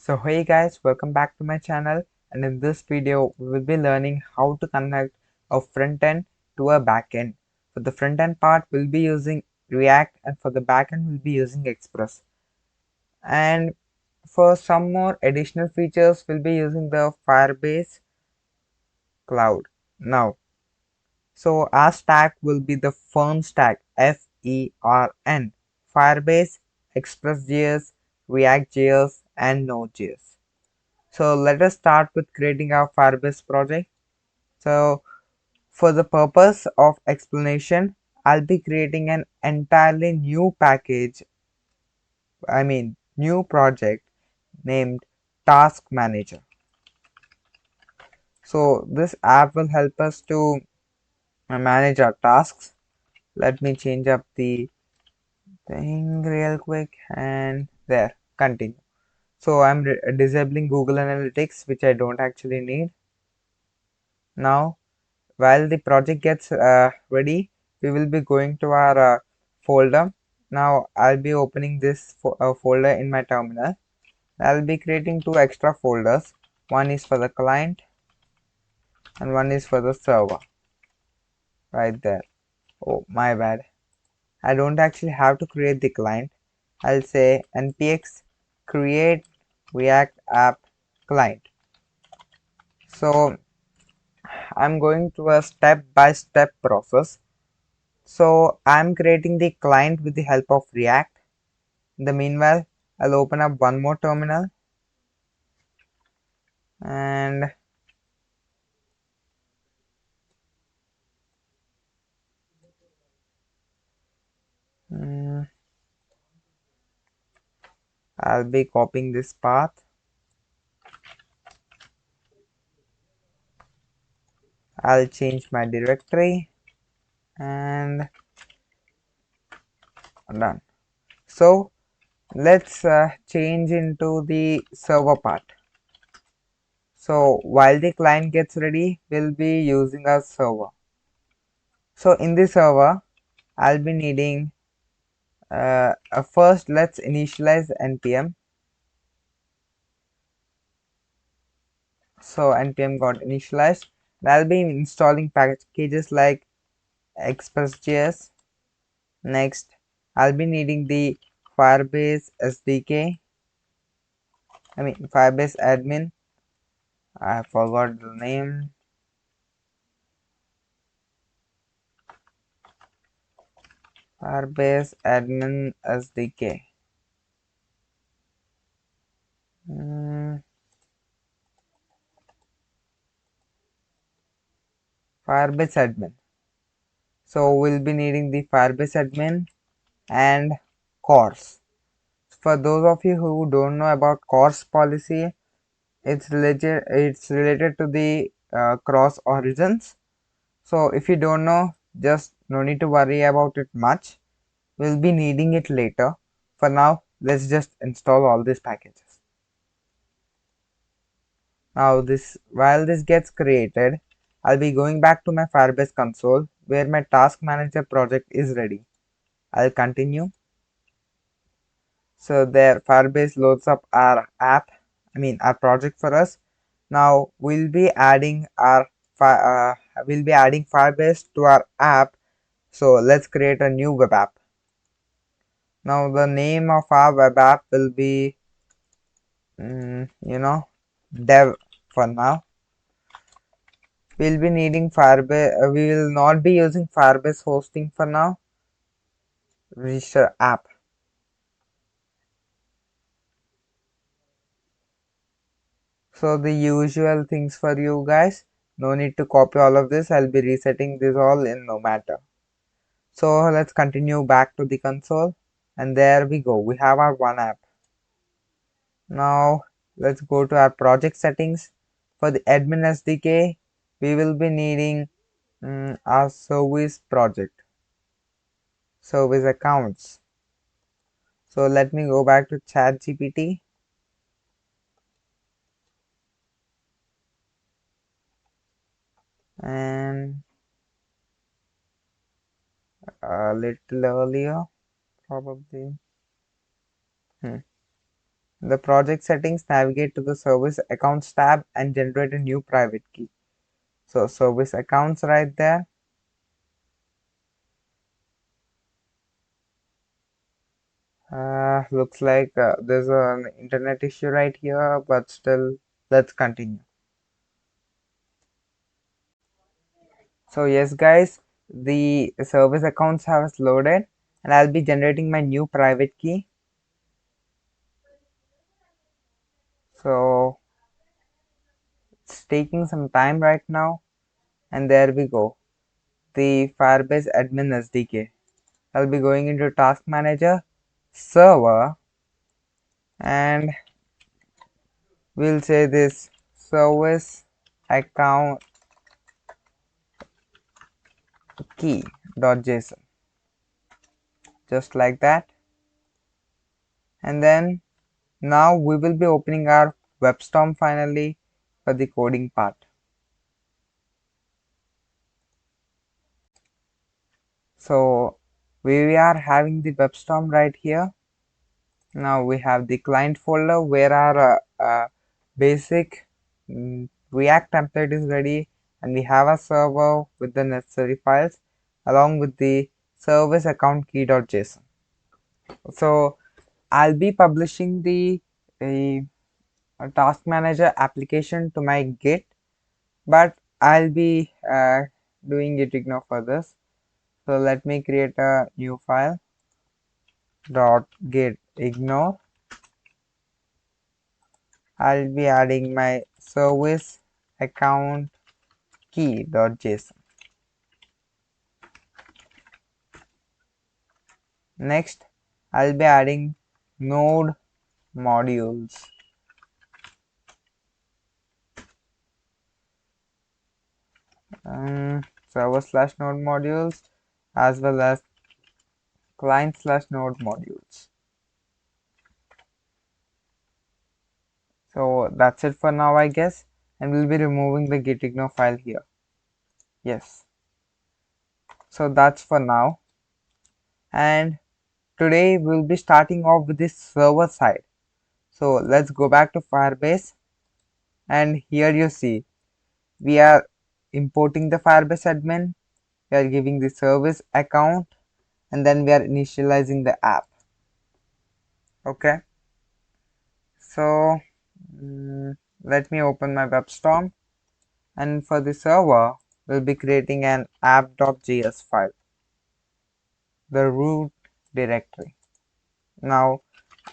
So hey guys, welcome back to my channel, and in this video we will be learning how to connect a front end to a backend. For the front end part we'll be using React, and for the backend we'll be using Express. And for some more additional features we'll be using the Firebase cloud. Now, so our stack will be the Fern stack, Fern, Firebase, ExpressJS, ReactJS and NodeJS. So let us start with creating our Firebase project. So for the purpose of explanation, I'll be creating an entirely new package, new project named Task Manager. So this app will help us to manage our tasks. Let me change up the thing real quick, and there, continue. So I'm disabling Google Analytics, which I don't actually need. Now while the project gets ready, we will be going to our folder. Now I'll be opening this folder in my terminal. I'll be creating two extra folders. One is for the client and one is for the server, right there. Oh, my bad. I don't actually have to create the client. I'll say npx create react app client. So I'm going to a step-by-step process. So I'm creating the client with the help of React. In the meanwhile, I'll open up one more terminal, and I'll be copying this path. I'll change my directory and done. So let's change into the server part. So while the client gets ready, we'll be using our server. So in the server, I'll be needing first let's initialize npm. So npm got initialized. I'll be installing packages like ExpressJS. Next, I'll be needing the Firebase SDK. Firebase admin. I forgot the name. Firebase admin SDK. Firebase admin. So we'll be needing the Firebase admin and CORS. For those of you who don't know about CORS policy, it's related to the cross origins. So if you don't know, just no need to worry about it much. We'll be needing it later. For now, let's just install all these packages. Now while this gets created, I'll be going back to my Firebase console where my task manager project is ready. I'll continue. So there, Firebase loads up our our project for us. Now we'll be adding Firebase to our app. So let's create a new web app. Now the name of our web app will be dev. For now we'll be needing Firebase. We will not be using Firebase hosting for now. Register app. So the usual things for you guys. No need to copy all of this. I'll be resetting this all in no matter. So let's continue back to the console, and there we go. We have our one app. Now let's go to our project settings. For the admin SDK, we will be needing our service project, service accounts. So let me go back to ChatGPT. And a little earlier, probably. the project settings, navigate to the service accounts tab and generate a new private key. So service accounts right there. Looks like there's an internet issue right here, but still, let's continue. So yes guys, the service accounts have loaded and I'll be generating my new private key. So it's taking some time right now, and there we go. The Firebase admin SDK. I'll be going into task manager, server, and we'll say this service account key.json, just like that. And then now we will be opening our WebStorm finally for the coding part. So we are having the WebStorm right here. Now we have the client folder where our basic React template is ready, and we have a server with the necessary files along with the service account key.json. So I'll be publishing the task manager application to my Git, but I'll be doing git ignore for this. So let me create a new file dot git ignore. I'll be adding my service account key.json. Next, I'll be adding node modules. Server slash node modules as well as client slash node modules. So that's it for now, I guess, and we'll be removing the git ignore file here. Yes. So that's for now, and today we'll be starting off with this server side. So let's go back to Firebase, and here you see we are importing the Firebase admin, we are giving the service account, and then we are initializing the app. Okay, so let me open my WebStorm, and for the server we'll be creating an app.js file, the root directory. Now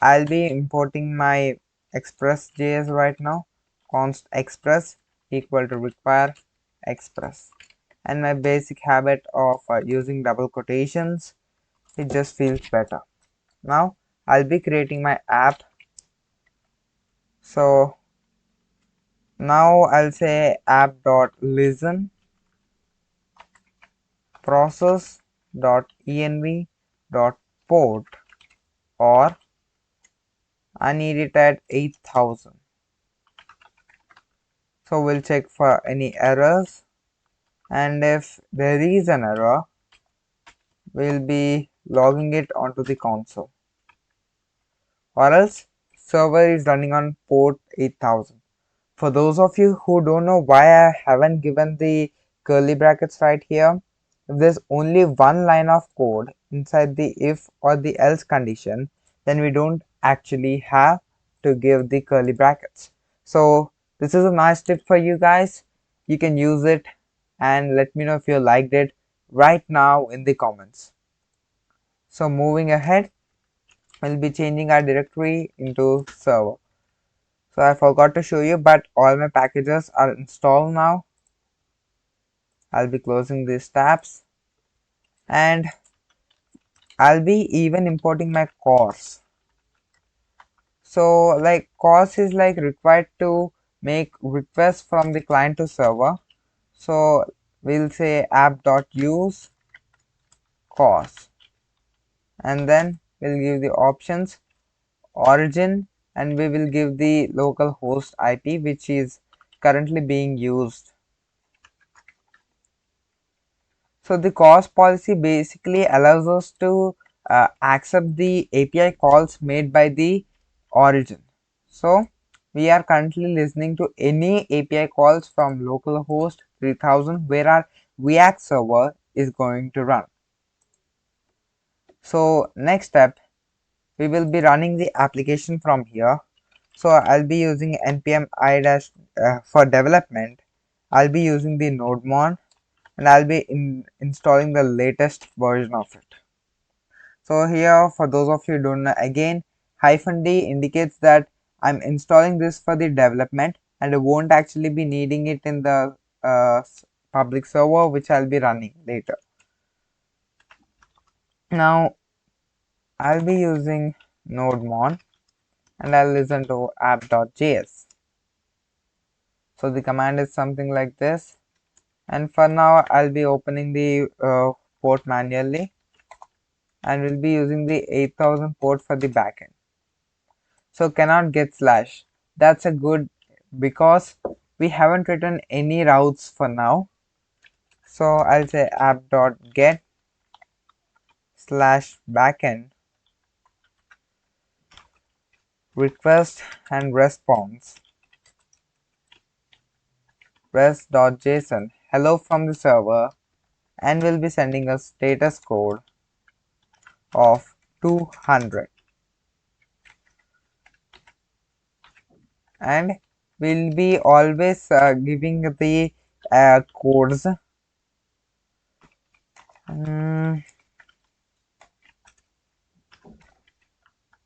I'll be importing my ExpressJS right now. Const express equal to require express, and my basic habit of using double quotations, it just feels better. Now I'll be creating my app. So now I'll say app.listen process.env.port or I need it at 8000. So we'll check for any errors, and if there is an error we'll be logging it onto the console, or else server is running on port 8000. For those of you who don't know why I haven't given the curly brackets right here, if there's only one line of code inside the if or the else condition, then we don't actually have to give the curly brackets. So this is a nice tip for you guys. You can use it, and let me know if you liked it right now in the comments. So moving ahead, we'll be changing our directory into server. So I forgot to show you, but all my packages are installed now. I'll be closing these tabs, and I'll be even importing my course. So like course is like required to make requests from the client to server. So we'll say app.use course, and then we'll give the options origin, and we will give the local host IP which is currently being used. So the course policy basically allows us to accept the API calls made by the origin. So we are currently listening to any API calls from localhost 3000 where our React server is going to run. So next step, we will be running the application from here. So I'll be using npm i dash for development. I'll be using the nodemon and I'll be installing the latest version of it. So here, for those of you who don't know, again -d indicates that I'm installing this for the development and I won't actually be needing it in the public server which I'll be running later. Now I'll be using nodemon and I'll listen to app.js. So the command is something like this, and for now I'll be opening the port manually and we'll be using the 8000 port for the backend. So cannot get slash. That's a good, because we haven't written any routes for now. So I'll say app.get slash backend request and response rest.json hello from the server, and we'll be sending a status code of 200, and we'll be always giving the codes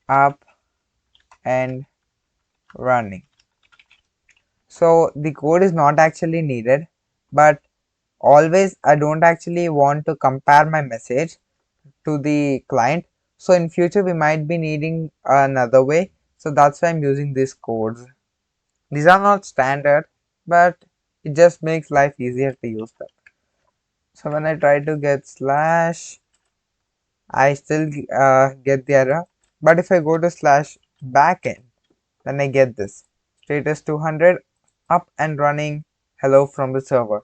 up and running. So the code is not actually needed, but always I don't actually want to compare my message to the client. So in future we might be needing another way. So that's why I'm using these codes. These are not standard, but it just makes life easier to use them. So when I try to get slash, I still get the error. But if I go to slash backend, then I get this status 200 up and running hello from the server.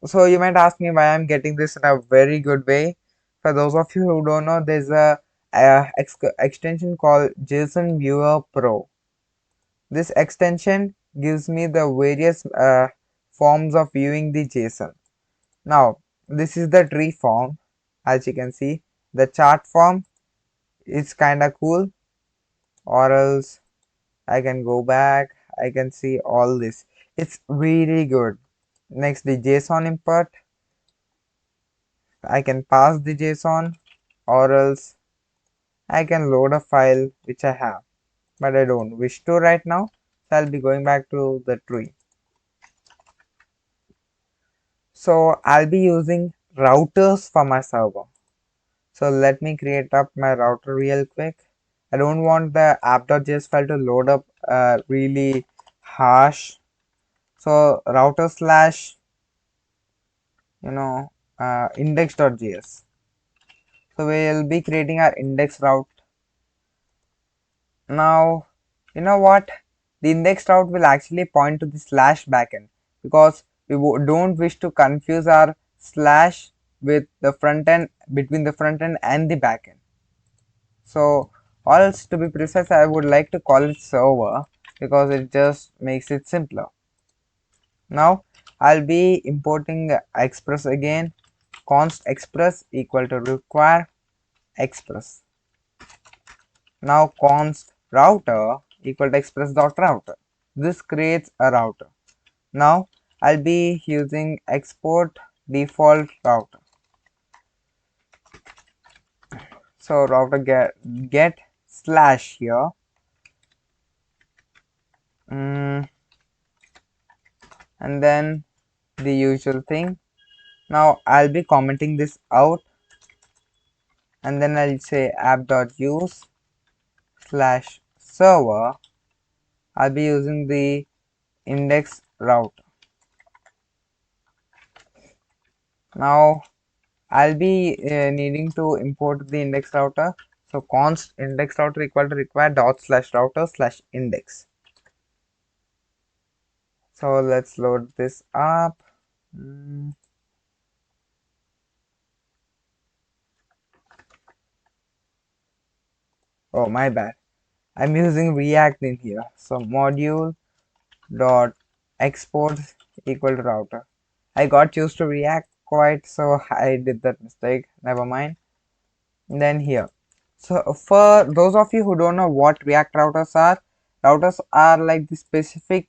So you might ask me why I'm getting this in a very good way. For those of you who don't know, there's a extension called JSON Viewer Pro. This extension gives me the various forms of viewing the JSON. Now this is the tree form. As you can see, the chart form is kinda cool, or else I can go back, I can see all this. It's really good. Next, the JSON import, I can pass the JSON, or else I can load a file which I have, but I don't wish to right now, so I'll be going back to the tree. So I'll be using routers for my server. So let me create up my router real quick. I don't want the app.js file to load up really harsh. So router slash index.js. So we'll be creating our index route. Now you know what, the index route will actually point to the slash backend, because we don't wish to confuse our slash with the front end, between the front end and the backend. So, or else to be precise, I would like to call it server because it just makes it simpler. Now I'll be importing express again. Const express equal to require express. Now const router equal to express dot router. This creates a router. Now I'll be using export default router. So router get slash here. And then the usual thing. Now I'll be commenting this out, and then I'll say app.use slash server. I'll be using the index route. Now I'll be needing to import the index router. So const index router equal to require dot slash router slash index. So let's load this up. Oh, my bad. I'm using React in here. So module dot export equal to router. I got used to React quite, so I did that mistake. Never mind. And then here. So for those of you who don't know what React routers are like the specific,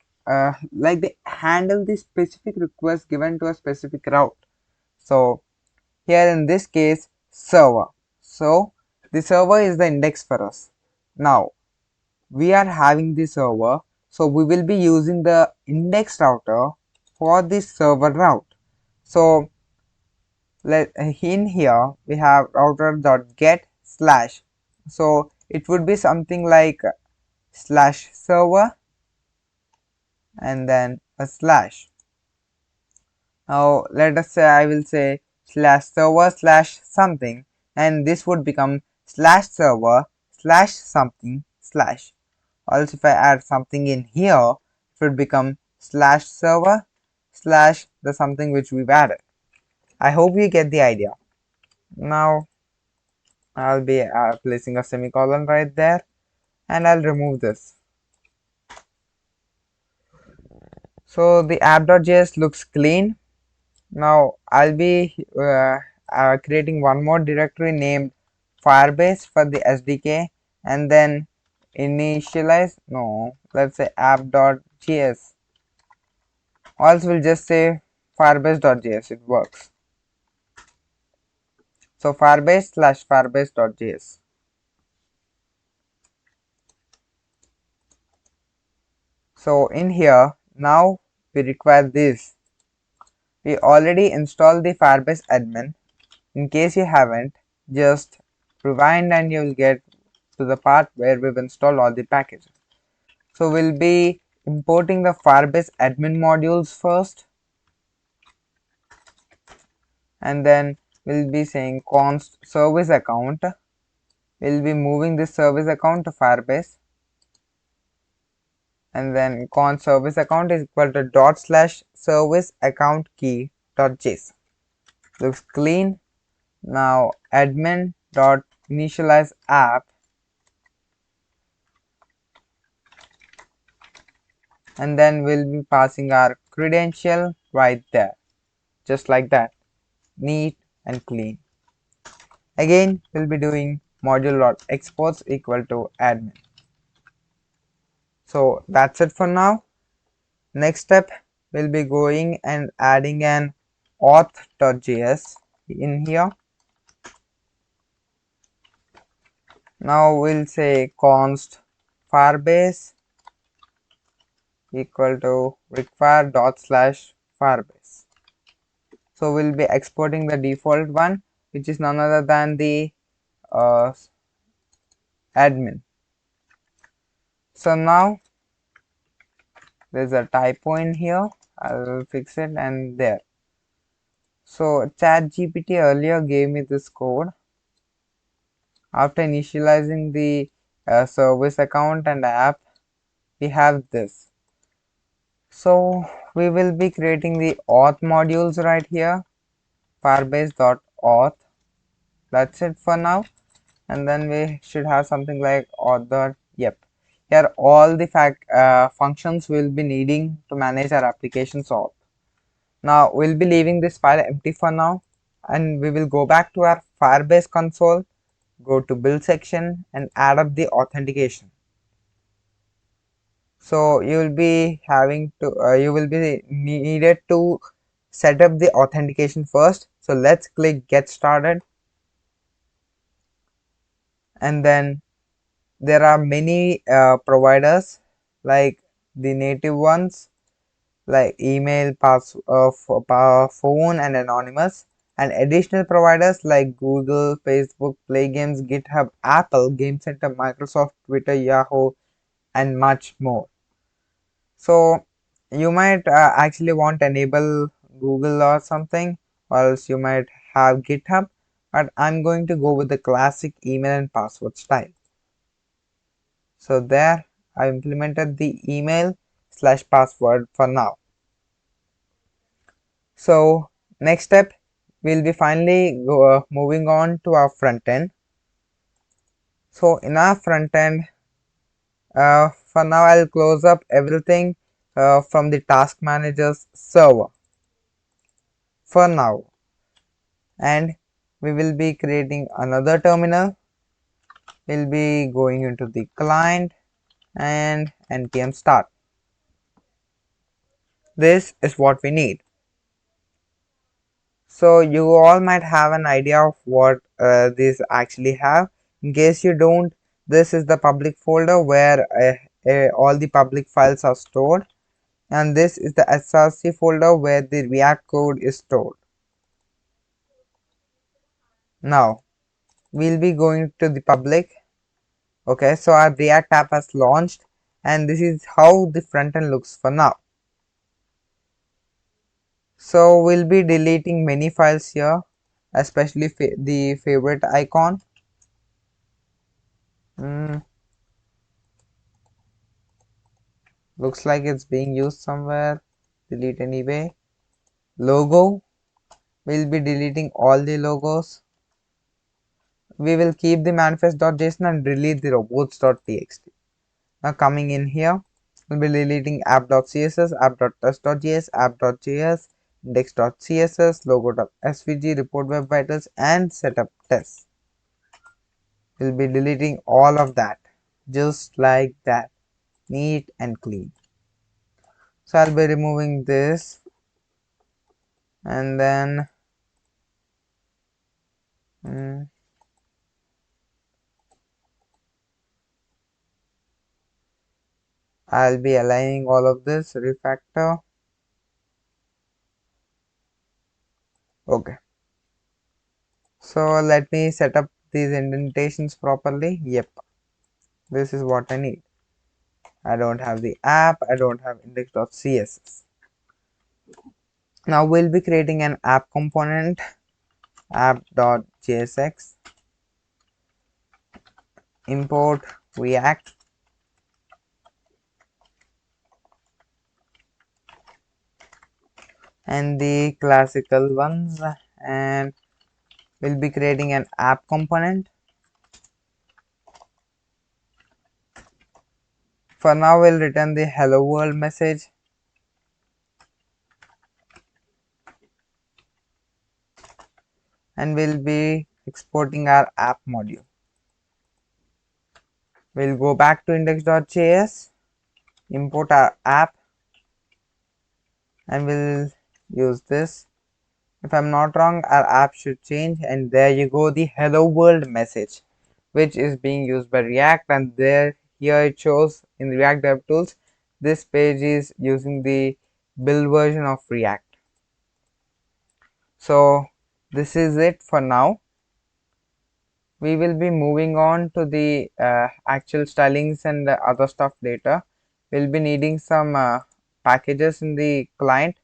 like they handle the specific request given to a specific route. So here in this case, server. So the server is the index for us. Now we are having the server, so we will be using the index router for this server route. So in here we have router.get slash, so it would be something like slash server and then a slash. Now let us say I will say slash server slash something, and this would become slash server slash something slash. Also if I add something in here, it would become slash server slash the something which we've added. I hope you get the idea. Now I'll be placing a semicolon right there, and I'll remove this. So the app.js looks clean. Now I'll be creating one more directory named Firebase for the SDK, and then initialize, no, let's say app.js. Also we'll just say firebase.js, it works. So firebase slash firebase.js. So in here now we require this. We already installed the Firebase admin. In case you haven't, just rewind and you will get to the part where we've installed all the packages. So we'll be importing the Firebase admin modules first, and then we'll be saying const service account. We'll be moving this service account to Firebase, and then const service account is equal to dot slash service account key dot json. Looks clean. Now admin dot initialize app, and then we'll be passing our credential right there, just like that, neat and clean. Again we'll be doing module dot exports equal to admin. So that's it for now. Next step, we'll be going and adding an auth.js in here. Now we'll say const firebase equal to require dot slash firebase. So we'll be exporting the default one, which is none other than the admin. So now there's a typo in here, I'll fix it, and there. So ChatGPT earlier gave me this code. After initializing the service account and app, we have this. So we will be creating the auth modules right here, firebase.auth. That's it for now, and then we should have something like auth. Yep, here all the functions we'll be needing to manage our application's auth. Now we'll be leaving this file empty for now, and we will go back to our Firebase console, go to build section and add up the authentication. So you will be having to you will be needed to set up the authentication first. So let's click get started, and then there are many providers, like the native ones like email, phone and anonymous, and additional providers like Google, Facebook, Play Games, GitHub, Apple, Game Center, Microsoft, Twitter, Yahoo, and much more. So you might actually want to enable Google or something, or else you might have GitHub, but I'm going to go with the classic email and password style. So there I implemented the email slash password for now. So next step, we'll be finally moving on to our front end. So in our front end, For now, I'll close up everything from the task manager's server for now, and we will be creating another terminal. We'll be going into the client and npm start. This is what we need. So you all might have an idea of what these actually have. In case you don't, this is the public folder where all the public files are stored, and this is the src folder where the React code is stored. Now we'll be going to the public. Okay, so our React app has launched, and this is how the front end looks for now. So we'll be deleting many files here, especially the favorite icon. Looks like it's being used somewhere. Delete anyway. Logo. We'll be deleting all the logos. We will keep the manifest.json and delete the robots.txt. Now coming in here, we'll be deleting app.css, app.test.js, app.js, index.css, logo.svg, report web vitals, and setup tests. We'll be deleting all of that, just like that, neat and clean. So I'll be removing this, and then I'll be aligning all of this, refactor. Okay. So let me set up these indentations properly. Yep. This is what I need. I don't have the app. I don't have index.css. Now we'll be creating an app component, app.jsx, import React, and the classical ones, and we'll be creating an app component. For now, we'll return the hello world message. And we'll be exporting our app module. We'll go back to index.js, import our app, and we'll use this. If I'm not wrong, our app should change, and there you go, the hello world message, which is being used by React. And there, here it shows in React DevTools, this page is using the build version of React. So this is it for now. We will be moving on to the actual stylings and other stuff later. We'll be needing some packages in the client,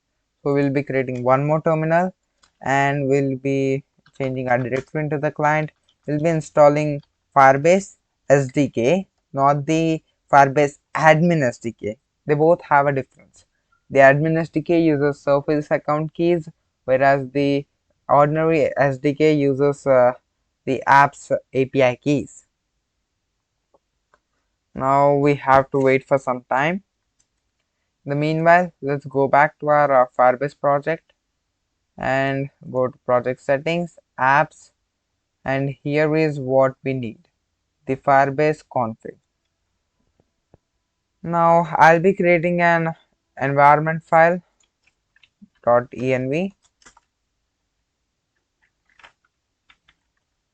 so we'll be creating one more terminal, and we'll be changing our directory into the client. We'll be installing Firebase SDK, not the Firebase admin SDK. They both have a difference. The admin SDK uses Surface account keys, whereas the ordinary SDK uses the app's API keys. Now we have to wait for some time. In the meanwhile, let's go back to our Firebase project and go to project settings, apps, and here is what we need, the Firebase config. Now I'll be creating an environment file .env,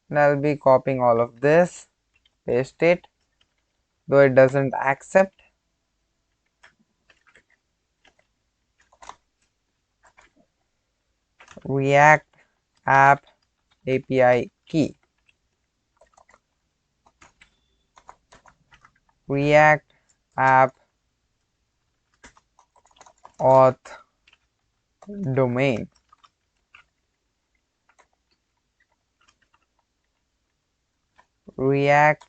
and I'll be copying all of this, paste it, though it doesn't accept. React app API key, React app auth domain, React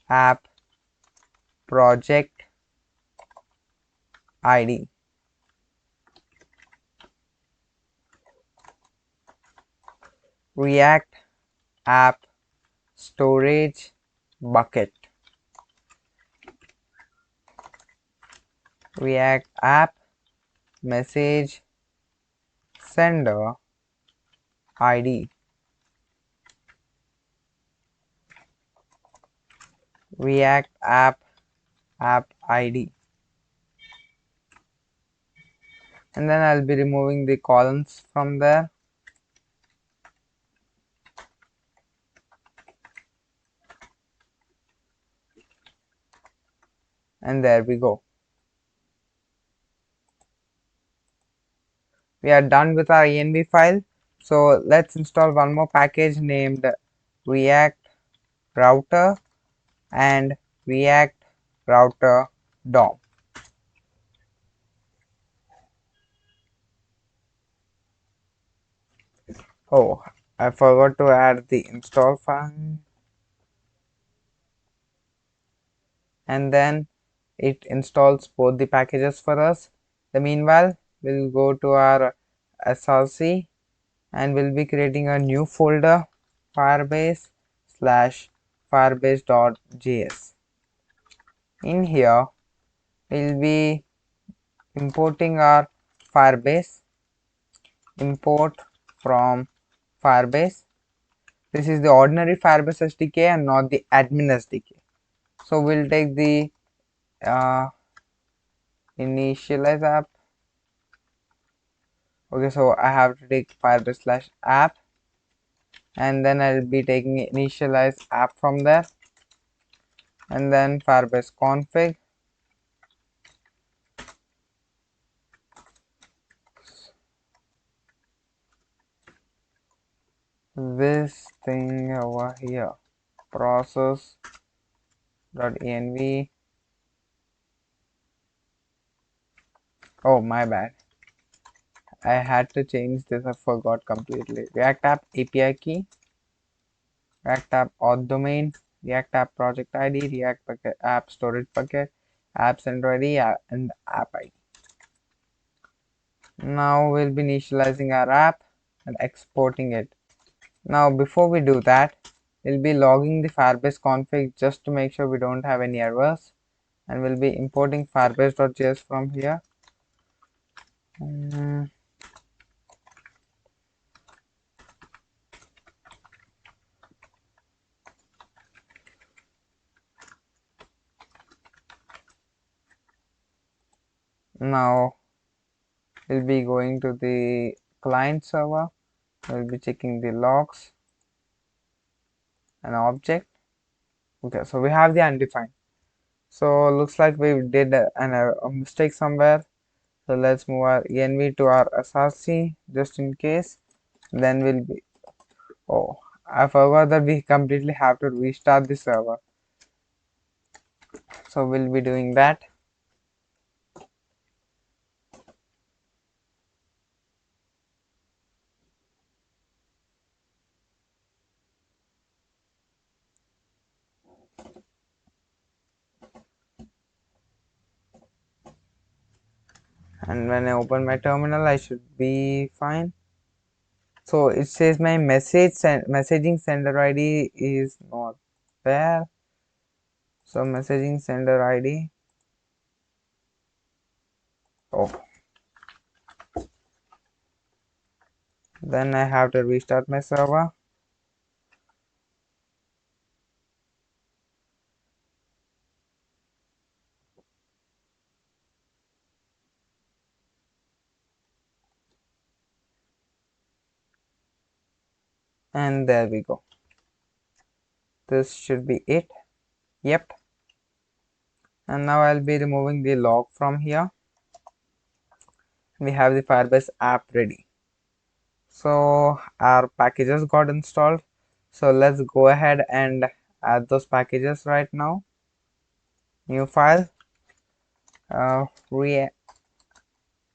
app project ID, React app storage bucket. React app message sender ID. React app ID. And then I'll be removing the columns from there. And there we go. We are done with our env file. So let's install one more package named React Router and React Router DOM. Oh, I forgot to add the install file. And then it installs both the packages for us. Meanwhile, we'll go to our src and we'll be creating a new folder, firebase slash firebase.js. In here, we'll be importing our firebase, import from firebase. This is the ordinary firebase SDK and not the admin SDK. So we'll take the initialize app. Okay, so I have to take firebase slash app, and then I'll be taking initialize app from there, and then firebase config. This thing over here, process.env. Oh, my bad. I had to change this. I forgot completely. React app API key, React app auth domain, React app project ID, React bucket, app storage bucket, app sender ID, and app ID. Now we'll be initializing our app and exporting it. Now before we do that, we'll be logging the firebase config just to make sure we don't have any errors, and we'll be importing firebase.js from here. Now we'll be going to the client server. We'll be checking the logs and object. Okay, so we have the undefined. So looks like we did a mistake somewhere. So let's move our env to our src just in case. Then we'll be, oh, I forgot that we completely have to restart the server. So we'll be doing that. And when I open my terminal, I should be fine. So it says my messaging sender ID is not there. So messaging sender ID. Oh. Then I have to restart my server. And there we go. This should be it. Yep. And now I'll be removing the log from here. We have the Firebase app ready. So our packages got installed. So let's go ahead and add those packages right now. New file. We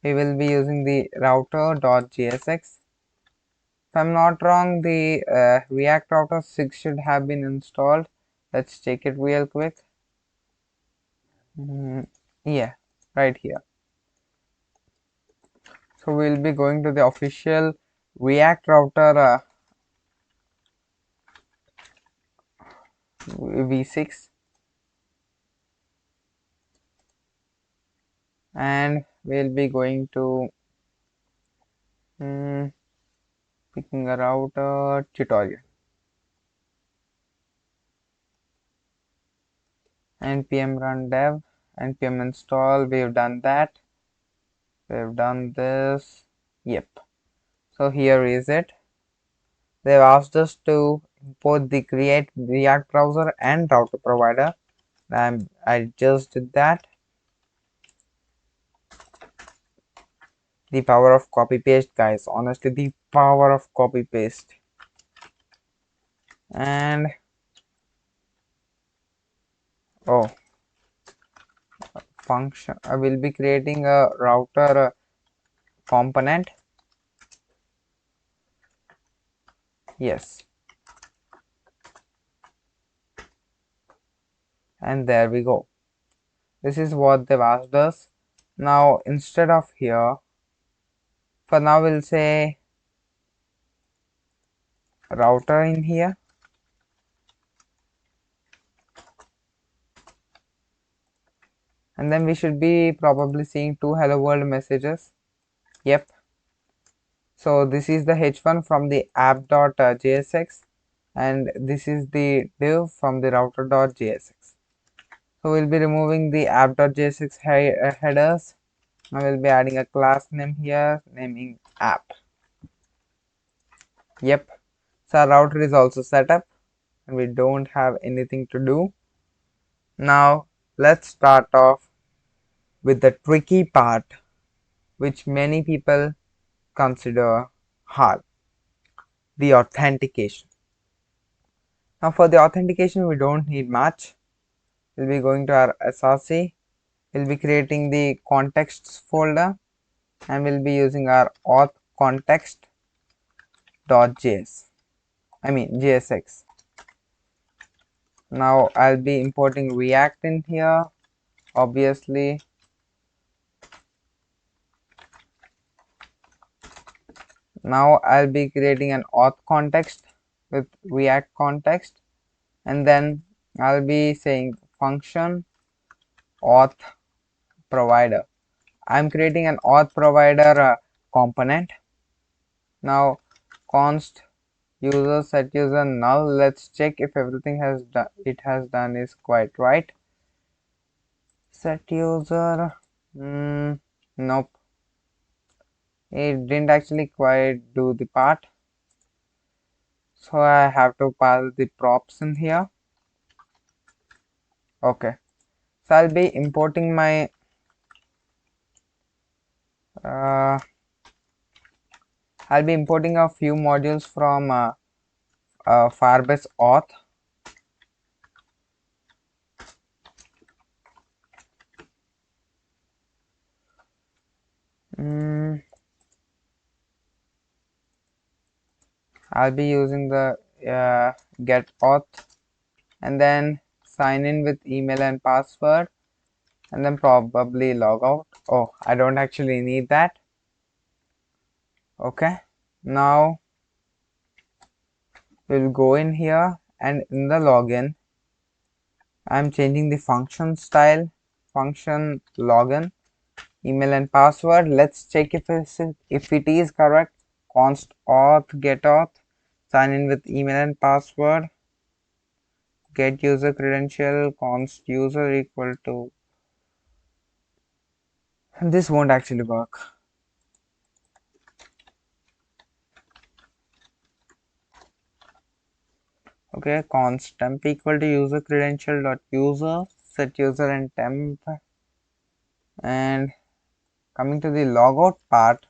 will be using the router.jsx. If I'm not wrong, the React Router 6 should have been installed. Let's check it real quick. Yeah, right here. So we'll be going to the official React Router v6, and we'll be going to picking a router tutorial. Npm run dev, npm install, we've done that. We've done this. Yep. So here is it. They've asked us to import the create React browser and router provider. I just did that. The power of copy paste, guys. Honestly, the power of copy paste. And oh, function. I will be creating a router component. Yes. And there we go. This is what they've asked us. Now, instead of here, for now we'll say router in here. And then we should be probably seeing two hello world messages. Yep. So this is the h1 from the app.jsx and this is the div from the router.jsx. So we'll be removing the app.jsx headers. I will be adding a class name here, naming app. Yep. So our router is also set up and we don't have anything to do. Now let's start off with the tricky part which many people consider hard, the authentication. Now for the authentication we don't need much. We'll be going to our src, we'll be creating the contexts folder and we'll be using our auth context.js, JSX. Now I'll be importing React in here, obviously. Now I'll be creating an auth context with React context and then I'll be saying function auth provider. I'm creating an auth provider component. Now const user set user null. Let's check if everything has done is quite right. Set user, nope, it didn't actually quite do the part, so I have to pass the props in here. Okay, so I'll be importing my I'll be importing a few modules from Firebase auth. I'll be using the get auth and then sign in with email and password and then probably log out. Oh, I don't actually need that. Okay, now we'll go in here and in the login I'm changing the function style, function login, email and password. Let's check if it is correct. Const auth get auth, sign in with email and password, get user credential, const user equal to, this won't actually work. Okay, const temp equal to user credential dot user, set user and temp. And coming to the logout part,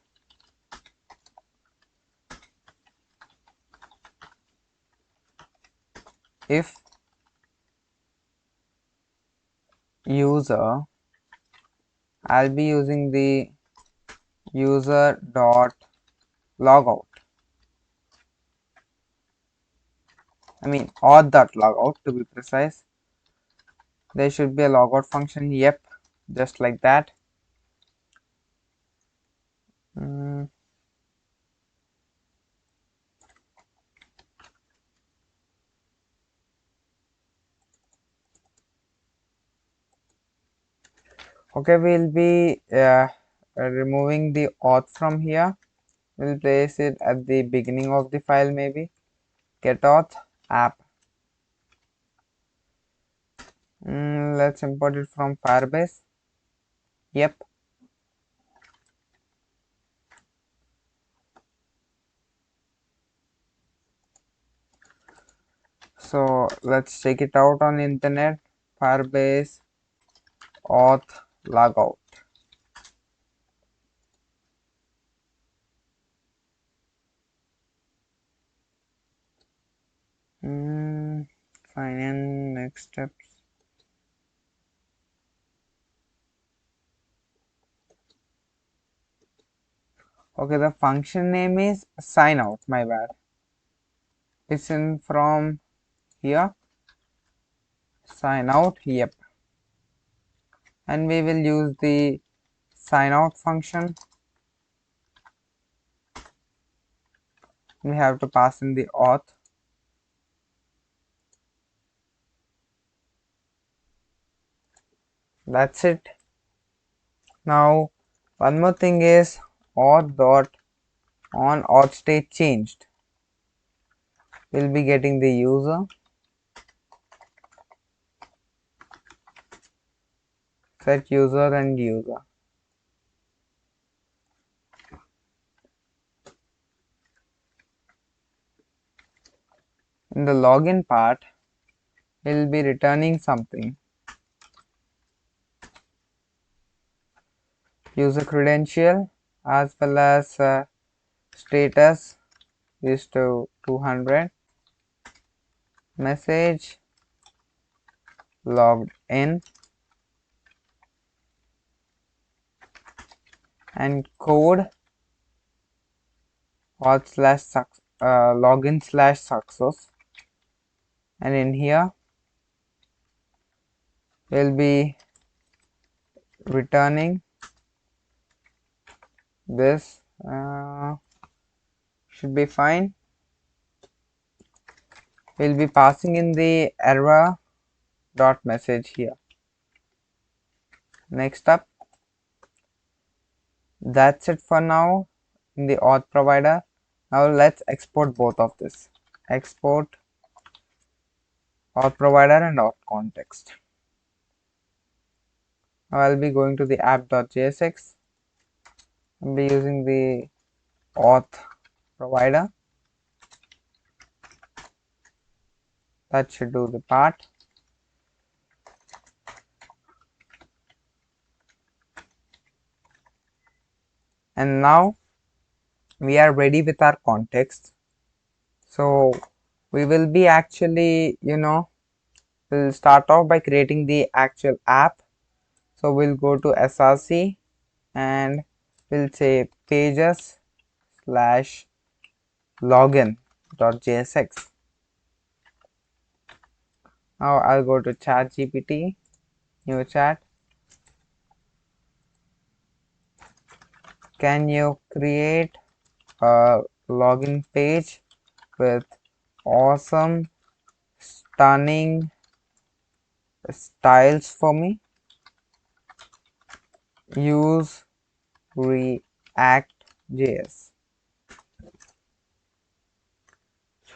if user, I'll be using the user dot logout, auth dot logout to be precise. There should be a logout function. Yep, just like that. Okay, we'll be removing the auth from here. We'll place it at the beginning of the file, maybe. Get auth app. Let's import it from Firebase. Yep. So let's check it out on internet. Firebase auth logout. Sign in, next steps. Okay, the function name is sign out. My bad. It's in from here. Sign out. Yep. And we will use the sign out function. We have to pass in the auth. That's it. Now one more thing is auth dot on auth state changed. We'll be getting the user, set user and user. In the login part, we'll be returning something. User credential as well as status is to 200. Message logged in and code auth slash login slash success. And in here we'll be returning this. Should be fine. We'll be passing in the error dot message here. Next up, that's it for now in the auth provider. Now let's export both of this. Export auth provider and auth context. Now I'll be going to the app.jsx. I'll be using the auth provider. That should do the part. And now we are ready with our context. So we will be actually, we'll start off by creating the actual app. So we'll go to src and we'll say pages slash login.jsx. Now I'll go to ChatGPT, new chat. Can you create a login page with awesome, stunning styles for me? Use ReactJS.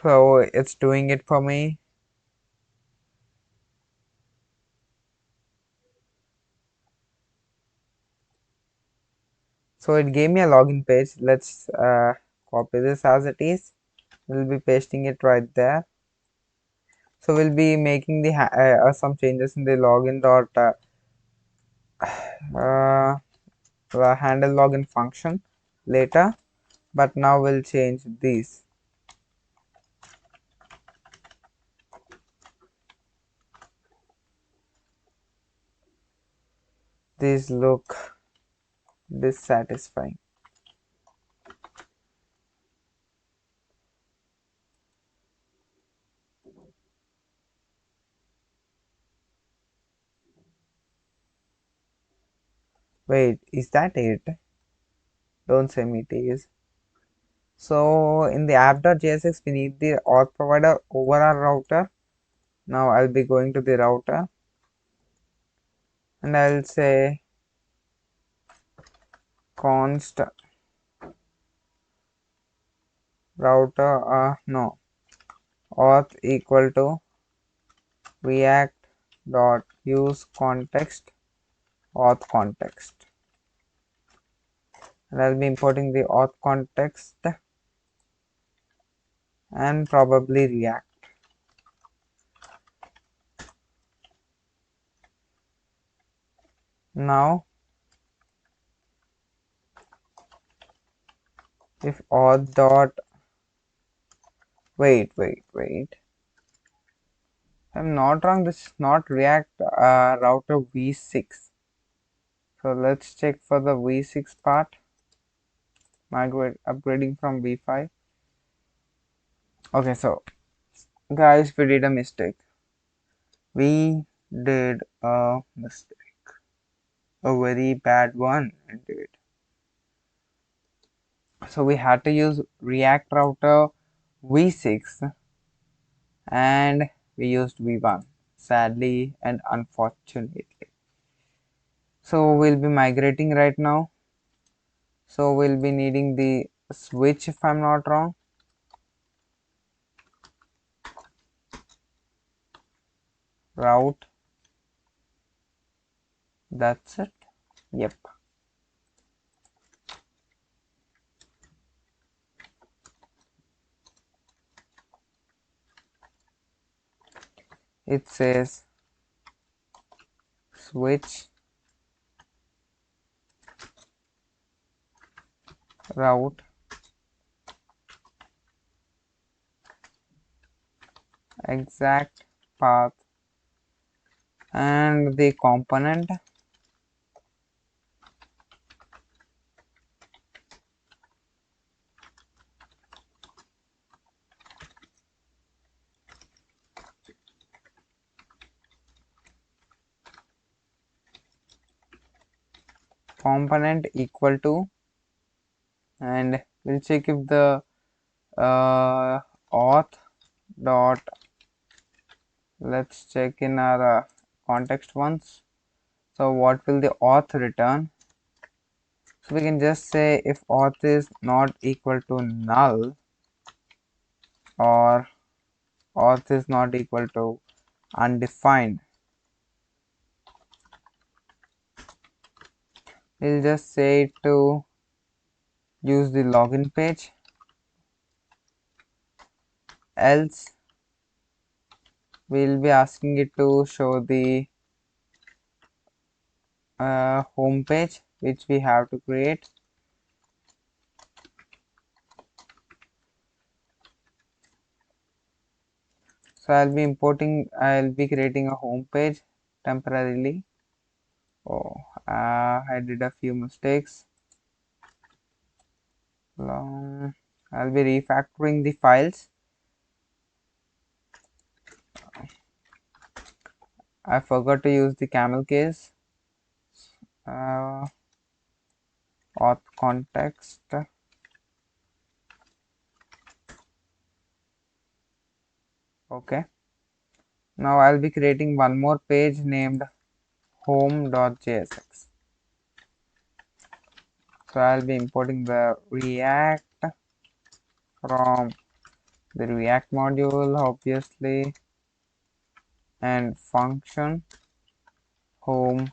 So it's doing it for me. So it gave me a login page. Let's copy this as it is. We'll be pasting it right there. So we'll be making the some changes in the login dot handle login function later, but now we'll change these. These look dissatisfying. Wait, is that it? Don't say me it is. So in the app.jsx we need the auth provider over our router. Now I'll be going to the router and I'll say const router no auth equal to react dot use context auth context, and I'll be importing the auth context and probably react. Now if auth dot wait, if I'm not wrong, this is not react router v6. So let's check for the v6 part, upgrading from v5. Okay, so guys, we did a mistake. We did a mistake, a very bad one indeed. So we had to use react router v6 and we used v1, sadly and unfortunately. So we'll be migrating right now. So we'll be needing the switch, if I'm not wrong. Route. That's it. Yep. It says switch route exact path and the component equal to, and we'll check if the auth dot, let's check in our context once. So what will the auth return? So we can just say if auth is not equal to null or auth is not equal to undefined, we'll just say to use the login page, else we'll be asking it to show the home page which we have to create. So I'll be creating a home page temporarily. Oh, I did a few mistakes. I'll be refactoring the files. I forgot to use the camel case. Auth context. Okay. Now I'll be creating one more page named home.jsx. So I'll be importing the React from the React module, obviously, and function home,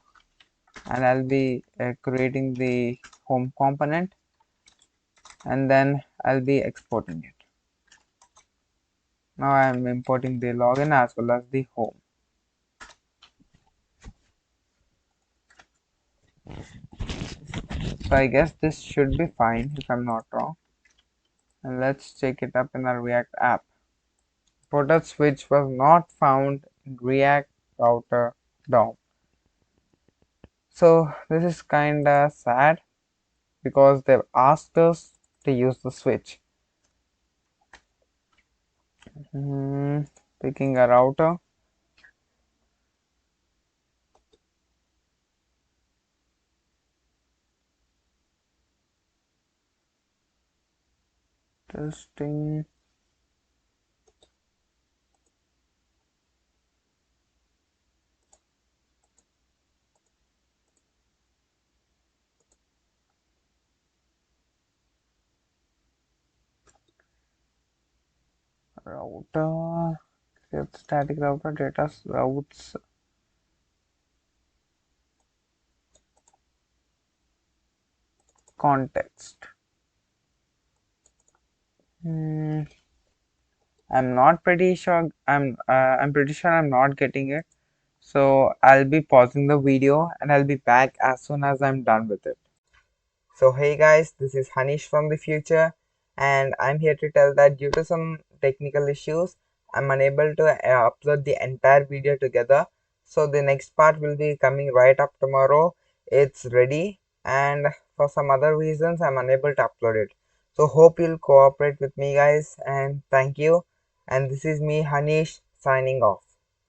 and I'll be creating the home component, and then I'll be exporting it. Now I'm importing the login as well as the home. So I guess this should be fine if I'm not wrong. And let's check it up in our React app. Product switch was not found in React router DOM. So this is kinda sad because they've asked us to use the switch. Picking a router. Testing. router, create static router, data routes, context. Hmm, I'm not pretty sure. I'm pretty sure I'm not getting it. So I'll be pausing the video and I'll be back as soon as I'm done with it. So hey guys, this is Haneesh from the future, and I'm here to tell that due to some technical issues, I'm unable to upload the entire video together. So the next part will be coming right up tomorrow. It's ready, and for some other reasons, I'm unable to upload it. So hope you'll cooperate with me guys, and thank you. And this is me, Haneesh, signing off.